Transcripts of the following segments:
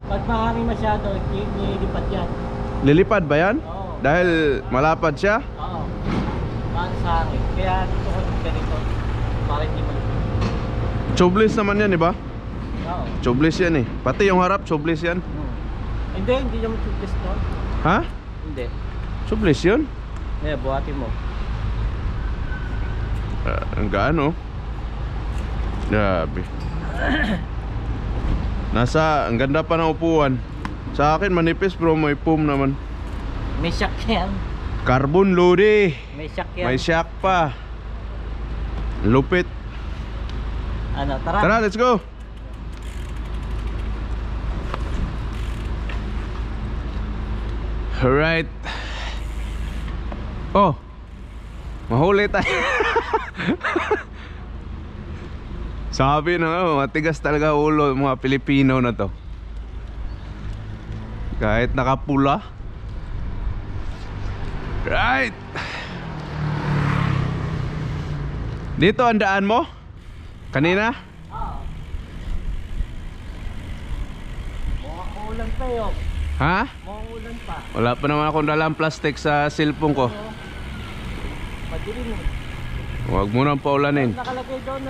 Pag mahangin masyado, nililipat yan. Lilipad ba yan? Oo. Dahil malapad siya? Oo. Mahal sa hangin. Kaya dito ko ganito. Para hindi malipad. Tubeless naman yan, di ba? Oo. Tubeless yan eh. Pati yung harap, tubeless yan. Hindi naman tubeless to. Ha? Hindi. Tubeless yun? Buhatin mo. Ang gaano? Grabe. Ang ganda pa ng upuan. Sa akin manipis bro, may foam naman. May shock yan. Carbon Lodi. May shock yan. May shock pa. Lupit. Ano, tara. Tara, let's go. Alright. Oh, mahuli tayo. Sabi na matigas talaga ulo mga Pilipino na to. Kahit nakapula. Right. Dito ang daan mo? Kanina? Oo. Mauulan pa yun. Ha? Mauulan pa. Wala pa naman akong dalang plastic sa cellphone ko. Madilim eh. Huwag mo nang paulanin. Nakalagay doon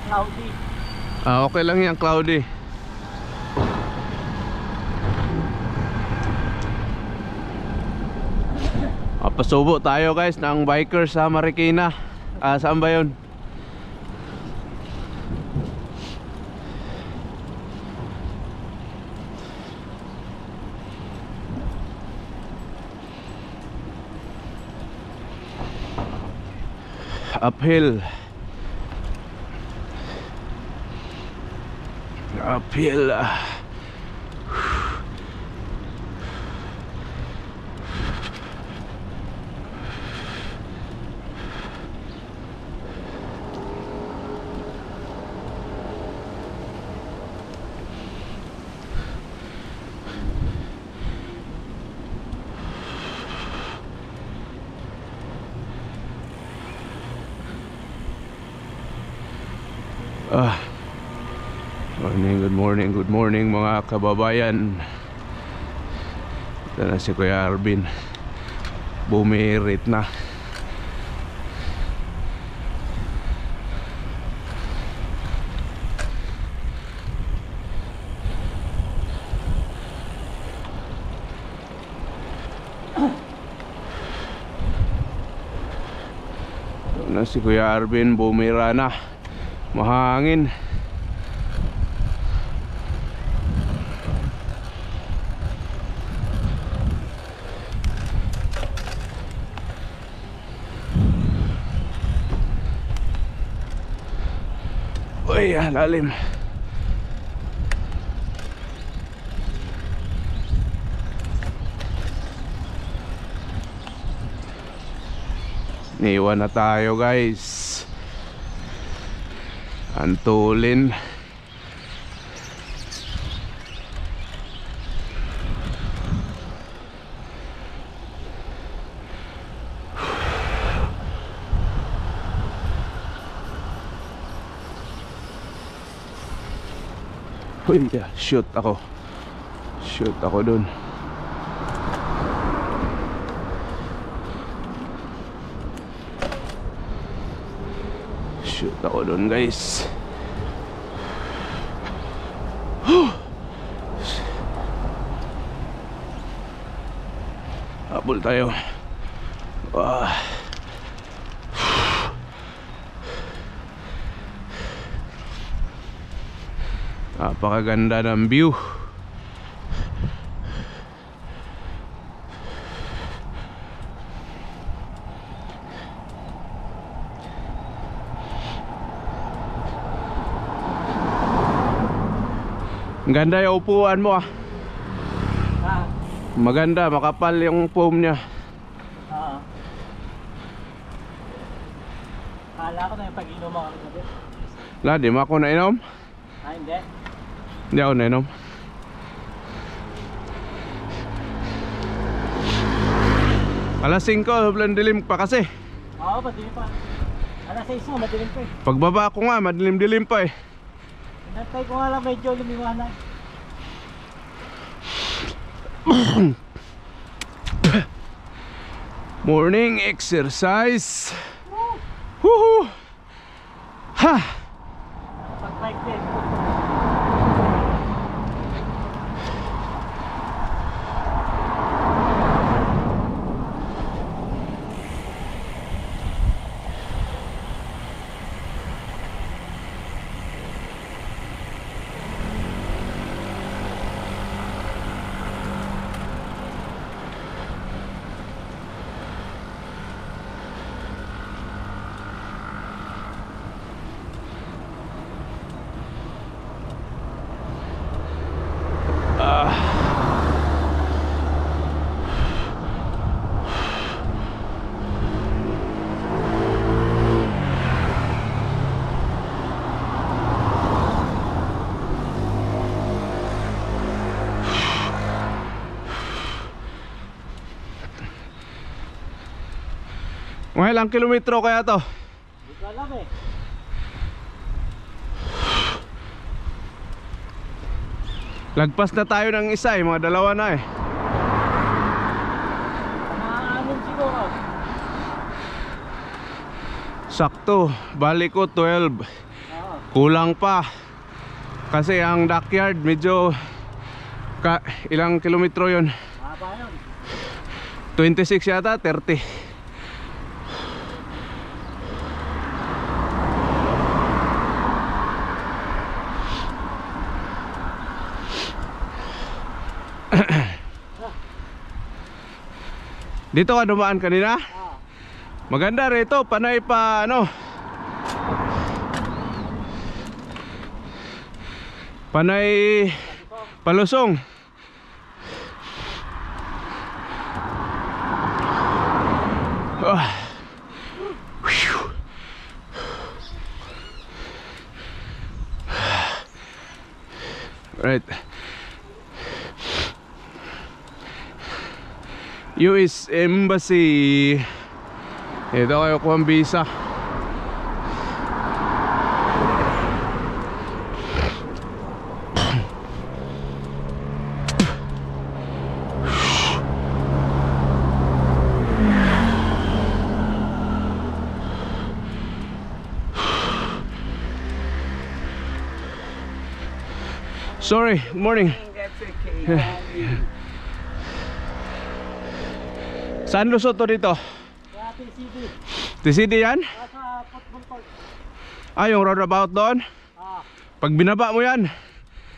cloudy. Okay lang yan, cloudy. Pasubo tayo guys ng bikers sa Marikina. Saan ba yun? Uphill. Uphill. Good morning mga kababayan. Ito na si Kuya Arvin. Bumirit na. Ito na si Kuya Arvin, bumira na. Mahangin. Uy, lalim. Niwan na tayo guys. Antulin. Uy, shoot ako. Shoot ako dun. Shoot ako dun guys. Habol tayo. Napakaganda ng view. Ganda yung upuan mo ah. Maganda, makapal yung foam niya. Oo. Kala ko na yung pag-inom ako gabi. Wala, di mo ako nainom? Hindi. Hindi ako nainom. Alas 5, sobrang dilim pa kasi. Oo, madilim pa. Alas 6 madilim pa eh. Pagbaba ko nga, madilim-dilim pa eh. Inantay ko nga lang medyo lumiwanag. Morning exercise. Woohoo! Ha! Pag-bike din. Mga ilang kilometro kaya to? Hindi ko alam eh. Lagpas na tayo ng isa eh, mga dalawa na eh. Nakaanin siguro. Sakto, balik ko 12. Oo. Kulang pa. Kasi ang dockyard medyo ilang kilometro yun? Mahaba yun. 26 yata, 30. Dito ka dumaan kanina? Ah. Maganda rito, panay pa ano. Panay palusong. Whew. Right. US Embassy. Ito kayo kuha ang visa. Sorry, good morning. That's okay. Saan lusot to dito? Kaya TCD. TCD yan? Sa football court. Ah, yung roundabout doon? Ah. Pag binaba mo yan,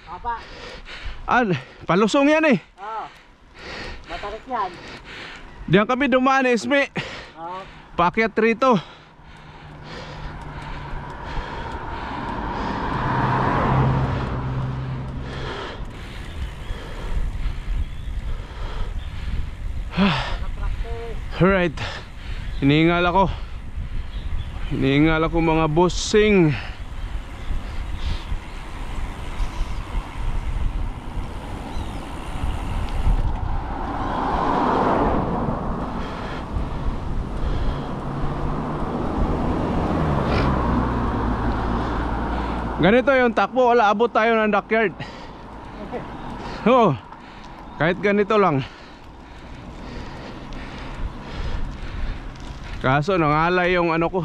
Haba. palusong yan eh. Ah. Matarik yan. Diyan kami dumaan eh, Ismi. Ah. Paakyat rito. Alright. Hinihingal ako. Hinihingal ako mga bossing. Ganito yung takbo, wala abot tayo ng dockyard. Oo, kahit ganito lang. Kaso nangalay yung ano ko.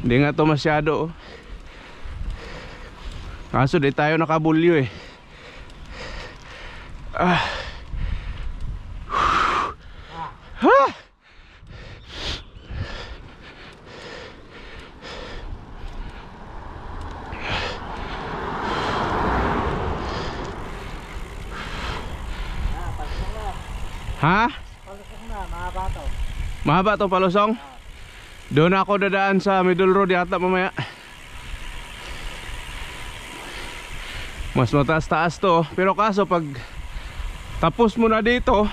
Hindi nga to masyado. Kaso di tayo nakabulyo eh. Ha? Palusok na, mahaba to. Mahaba to palusong? Doon ako dadaan sa middle road yata mamaya. Mas mataas-taas to. Pero kaso pag tapos mo na dito,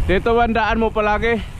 Dito bandaan mo palagi.